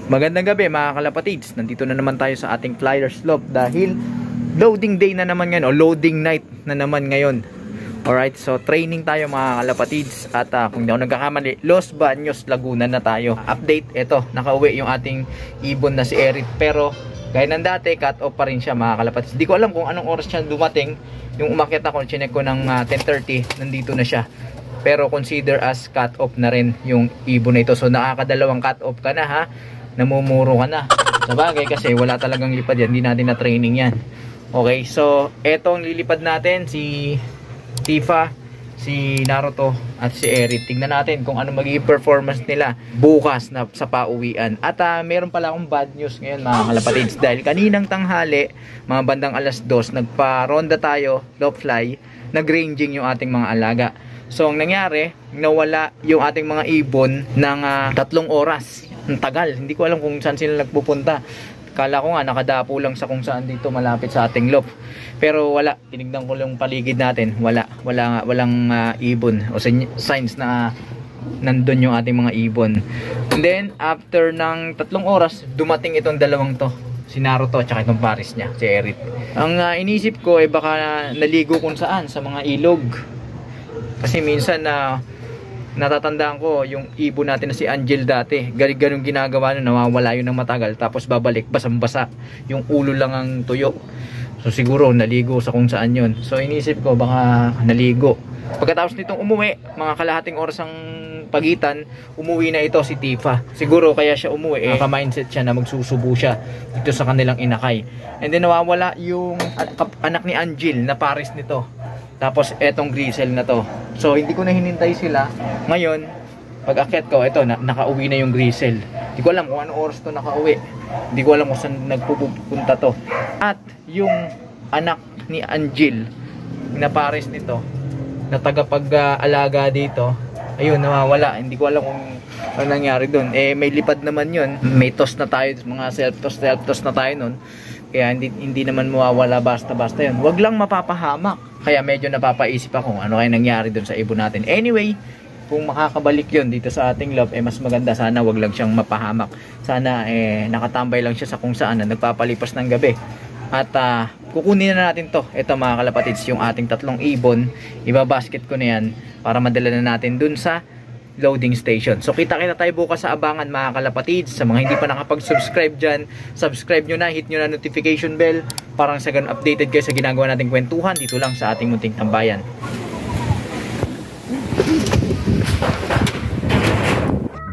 Magandang gabi mga kalapatids. Nandito na naman tayo sa ating flyer slope dahil loading day na naman ngayon o loading night na naman ngayon. Alright, so training tayo mga kalapatids. At kung di ako nagkakamali, Los Baños, Laguna na tayo. Update, eto, nakauwi yung ating ibon na si Eric. Pero gaya ng dati, cut off pa rin siya mga kalapatids. Di ko alam kung anong oras siya dumating. Yung umakyat ako, chinek ko ng 10:30, nandito na siya. Pero consider as cut off na rin yung ibon na ito. So nakakadalawang cut off ka na ha. Namumuro ka na. Sabagay kasi wala talagang lipad yan. Hindi natin na training yan. Okay, so eto ang lilipad natin. Si Tifa, si Naruto at si Eric. Tingnan natin kung ano magiging performance nila bukas na sa pauwian. At meron pala akong bad news ngayon mga kalapatids. Dahil kaninang tanghali, mga bandang 2:00, nagpa-ronda tayo, low fly, nag-ranging yung ating mga alaga. So ang nangyari, nawala yung ating mga ibon ng 3 oras. Ang tagal, hindi ko alam kung saan sila nagpupunta. Kala ko nga nakadapo lang sa kung saan dito malapit sa ating loft. Pero wala, tinignan ko yung paligid natin, walang ibon o signs na nandun yung ating mga ibon. And then after ng 3 oras, dumating itong dalawang to, si Naruto at itong pares niya, si Eric. Ang inisip ko ay baka naligo kung saan sa mga ilog. Kasi minsan natatandaan ko yung ibon natin na si Angel dati, ganun ginagawa nun, nawawala yun ng matagal tapos babalik basang-basa, yung ulo lang ang tuyo. So siguro naligo sa kung saan yun. So inisip ko baka naligo. Pagkatapos nitong umuwi, mga kalahating oras ang pagitan, umuwi na ito si Tifa. Siguro kaya siya umuwi, naka-mindset siya na magsusubo siya dito sa kanilang inakay. And then nawawala yung anak ni Angel na pares nito. Tapos etong Grisel na to. So hindi ko na hinintay sila. Ngayon, pag akyat ko, eto nakauwi na yung Grisel. Hindi ko alam kung anong oras to nakauwi. Hindi ko alam kung saan nagpupunta to. At yung anak ni Angel na pares nito, na tagapag-alaga dito, ayun, nawawala. Hindi ko alam kung ano nangyari doon. May lipad naman yun. May toss na tayo, mga self-toss na tayo nun. Kaya hindi naman mawawala basta-basta yun. Wag lang mapapahamak. Kaya medyo napapaisip ako ano kaya nangyari doon sa ibon natin. Anyway, kung makakabalik yun dito sa ating loft, mas maganda. Sana wag lang siyang mapahamak. Sana nakatambay lang siya sa kung saan na nagpapalipas ng gabi. At kukunin na natin to. Ito mga kalapatids, yung ating 3 ibon. Ibabasket ko na yan para madala na natin dun sa loading station. So kita-kita tayo bukas sa abangan mga kalapatids. Sa mga hindi pa nakapag-subscribe dyan, subscribe nyo na, hit nyo na notification bell para sa ganun updated kayo sa ginagawa nating kwentuhan dito lang sa ating munting tambayan.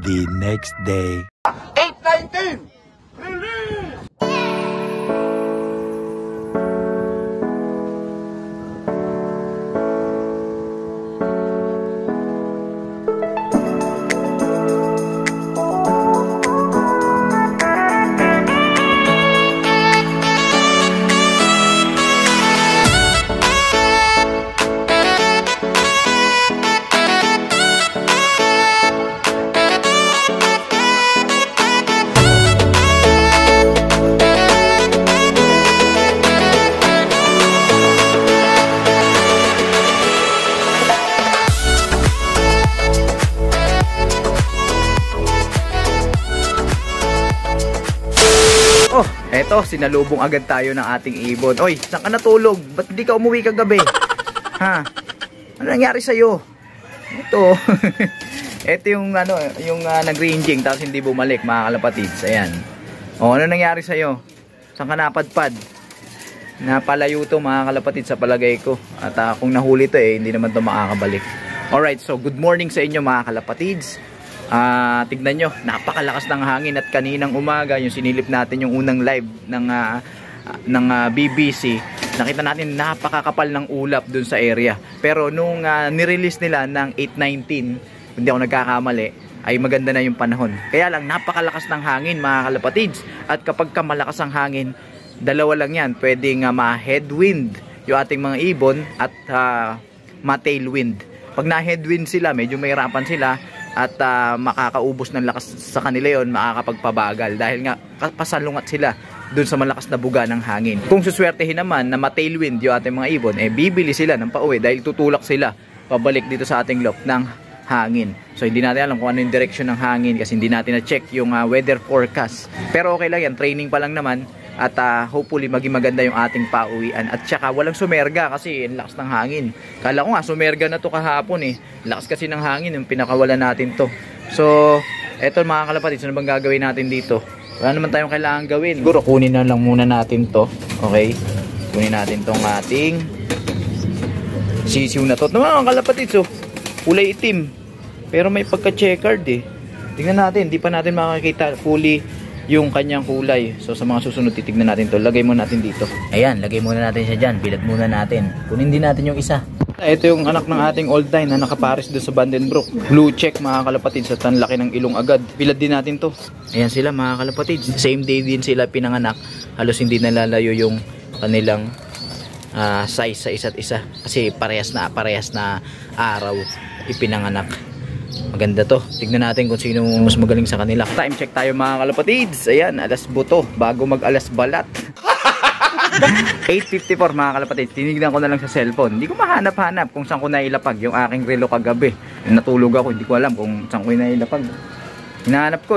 The next day. 8:19 release. Eto, sinalubong agad tayo ng ating ibon. Oy, saan ka natulog? Ba't hindi ka umuwi kagabi? Ha? Ano nangyari sa'yo? Ito. Ito yung nag-ranging tapos hindi bumalik mga kalapatids. Ayan. O, ano nangyari sa'yo? Saan ka napadpad? Napalayo to mga kalapatids sa palagay ko. At kung nahuli to hindi naman to makakabalik. Alright, so good morning sa inyo mga kalapatids. Tignan nyo, napakalakas ng hangin at kaninang umaga yung sinilip natin yung unang live ng BBC, nakita natin napakakapal ng ulap dun sa area. Pero nung nirelease nila ng 8:19, hindi ako nagkakamali, ay maganda na yung panahon. Kaya lang napakalakas ng hangin mga kalapatids. At kapag malakas ang hangin, dalawa lang yan, pwedeng ma-headwind yung ating mga ibon at ma-tailwind. Pag na-headwind sila, medyo mahirapan sila at makakaubos ng lakas sa kanila yon, makakapagpabagal dahil nga pasalungat sila dun sa malakas na buga ng hangin. Kung suswertehin naman na ma-tailwind yung ating mga ibon, bibili sila ng pauwi dahil tutulak sila pabalik dito sa ating loft ng hangin. So hindi natin alam kung ano yung direction ng hangin kasi hindi natin na-check yung weather forecast. Pero okay lang yan, training pa lang naman. At hopefully maging maganda yung ating pauwian. At saka walang sumerga kasi ang lakas ng hangin. Kala ko nga sumerga na to kahapon eh. Lakas kasi ng hangin yung pinakawalan natin to. So eto mga kalapatids, ano bang gagawin natin dito? Wala naman tayong kailangan gawin. Siguro kunin na lang muna natin to. Okay, kunin natin tong ating sisiw na to. Mga kalapatids, kulay itim pero may pagka checkered eh. Tingnan natin, hindi pa natin makakita fully yung kanyang kulay. So sa mga susunod titignan natin to. Lagay muna natin dito. Ayan, lagay muna natin siya dyan. Bilad muna natin. Kunin din natin yung isa. Ito yung anak ng ating old time na nakapares doon sa Vandenbroek. Blue check mga kalapatids at ang laki ng ilong agad. Bilad din natin to. Ayan sila mga kalapatids. Same day din sila pinanganak. Halos hindi nalalayo yung kanilang size sa isa't isa. Kasi parehas na araw ipinanganak. Maganda to. Tignan natin kung sino mas magaling sa kanila. Time check tayo mga kalapatids. Ayan, alas buto bago mag alas balat. 8:54 mga kalapatids. Tinignan ko na lang sa cellphone. Hindi ko mahanap-hanap kung saan ko nailapag yung aking relo kagabi. Natulog ako, hindi ko alam kung saan ko nailapag. Hinahanap ko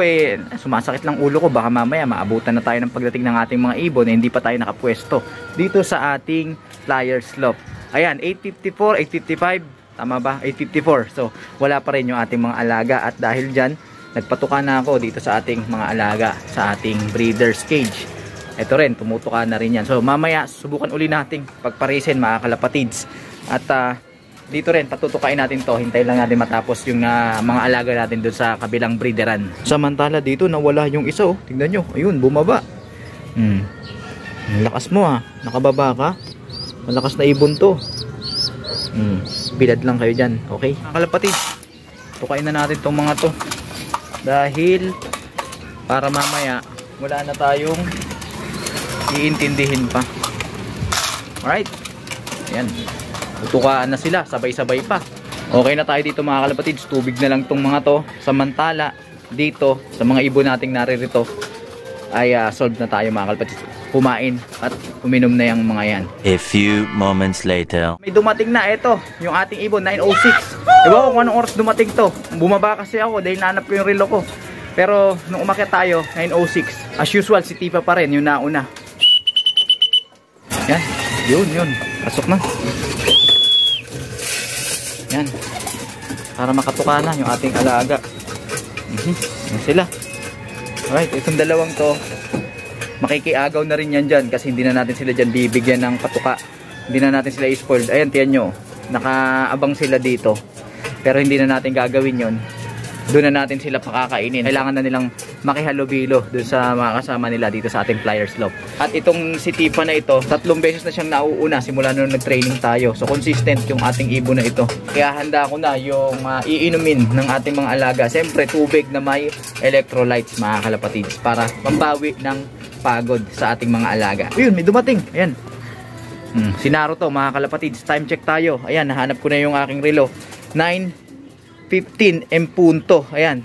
sumasakit lang ulo ko. Baka mamaya maabutan na tayo ng pagdating ng ating mga ibon na hindi pa tayo nakapwesto dito sa ating flyer slope. Ayan, 8:54, 8:55. Tama ba? 8:54. So, wala pa rin yung ating mga alaga. At dahil dyan, nagpatuka na ako dito sa ating mga alaga. Sa ating breeder's cage. Ito rin, tumutuka na rin yan. So, mamaya, subukan uli natin pagparisin mga kalapatids. At dito rin, patutukain natin to. Hintayin lang natin matapos yung mga alaga natin doon sa kabilang breederan. Samantala dito, nawala yung isa. Tignan nyo. Ayun, bumaba. Lakas mo Nakababa ka. Malakas na ibon to. Bilad lang kayo dyan. Okay? Mga kalapatids, tukain na natin tong mga to. Dahil para mamaya wala na tayong iintindihin pa. Alright? Ayan. Tutukaan na sila. Sabay-sabay pa. Okay na tayo dito mga kalapatids. Tubig na lang tong mga to. Samantala dito sa mga ibon nating naririto ay solve na tayo mga kalapatids. Kumain at uminom na yung mga yan. A few moments later. May dumating na ito, yung ating ibon 9:06. Diba kung anong oras dumating to? Bumaba kasi ako dahil nahanap ko yung relo ko. Pero nung umakyat tayo 9:06. As usual si Tipa pa rin yung nauna. Yan, yun. Pasok na. Yan. Para makatuka na yung ating alaga. Yan sila. Alright, itong dalawang to makikiagaw na rin yan dyan kasi hindi na natin sila dyan bibigyan ng patuka. Hindi na natin sila i-spoiled. Ayan, tiyan nyo. Nakaabang sila dito. Pero hindi na natin gagawin yon. Doon na natin sila pakakainin. Kailangan na nilang makihalubilo doon sa mga kasama nila dito sa ating flyer slope. At itong si Tifa na ito, 3 beses na siyang nauuna simula nung nag-training tayo. So consistent yung ating ibon na ito. Kaya handa ko na yung iinumin ng ating mga alaga. Siyempre tubig na may electrolytes mga kalapatids para pambawi ng pagod sa ating mga alaga. Ayun, may dumating. Ayan. Si Naruto mga kalapatids. Time check tayo. Ayan, nahanap ko na yung aking relo. 9:15 M punto. Ayan.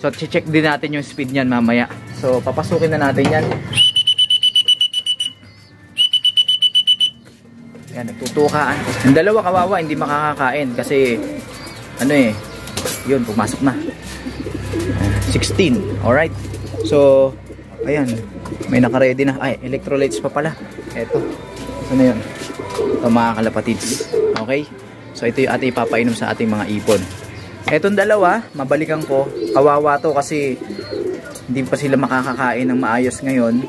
So, check din natin yung speed niyan mamaya. So, papasukin na natin yan. Ayan, nagtutukaan. Yung dalawa kawawa, hindi makakakain kasi yun, pumasok na. 16. Alright. So, ayan. May naka-ready na. Ay, electrolytes pa pala. Eto. Ano yun? Ito mga kalapatids. Okay? So, ito yung ating ipapainom sa ating mga ibon. Etong dalawa, mabalikan ko. Kawawa to kasi hindi pa sila makakakain ng maayos ngayon.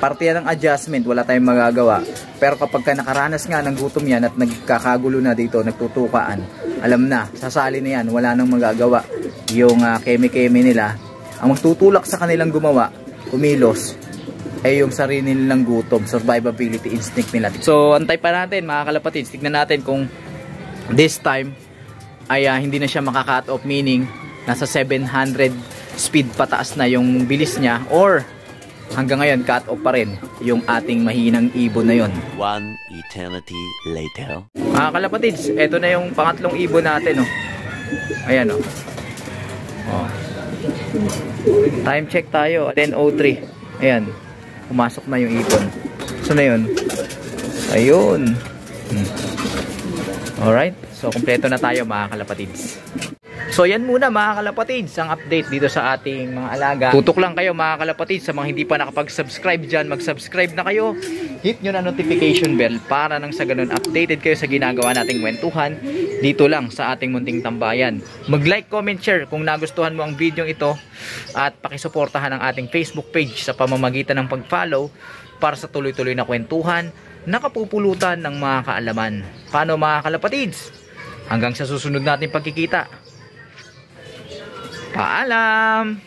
Parte yan ng adjustment. Wala tayong magagawa. Pero kapag ka nakaranas nga ng gutom yan at nagkakagulo na dito, nagtutukaan, alam na, sasali na yan. Wala nang magagawa. Yung keme-keme nila, ang magtutulak sa kanilang gumawa, kumilos, ay yung sarili nilang gutom, survivability instinct nila. So, antay pa natin mga kalapatids. Tignan natin kung this time ay hindi na siya makaka-cut off, meaning nasa 700 speed pataas na yung bilis niya, or hanggang ngayon cut off pa rin yung ating mahinang ibon na yon. One eternity later. Mga kalapatids, eto na yung pangatlong ibon natin. Ayan time check tayo, 10:03. Ayan, pumasok na yung ibon. So na yun. Ayun. Alright. So, kompleto na tayo mga kalapatids. So yan muna mga kalapatids, ang update dito sa ating mga alaga. Tutok lang kayo mga kalapatids, sa mga hindi pa nakapag-subscribe dyan, mag-subscribe na kayo. Hit nyo na notification bell para nang sa ganun updated kayo sa ginagawa nating kwentuhan dito lang sa ating munting tambayan. Mag-like, comment, share kung nagustuhan mo ang video ito, at pakisuportahan ang ating Facebook page sa pamamagitan ng pag-follow para sa tuloy-tuloy na kwentuhan, nakapupulutan ng mga kaalaman. Paano mga kalapatids? Hanggang sa susunod nating pagkikita. Paalam!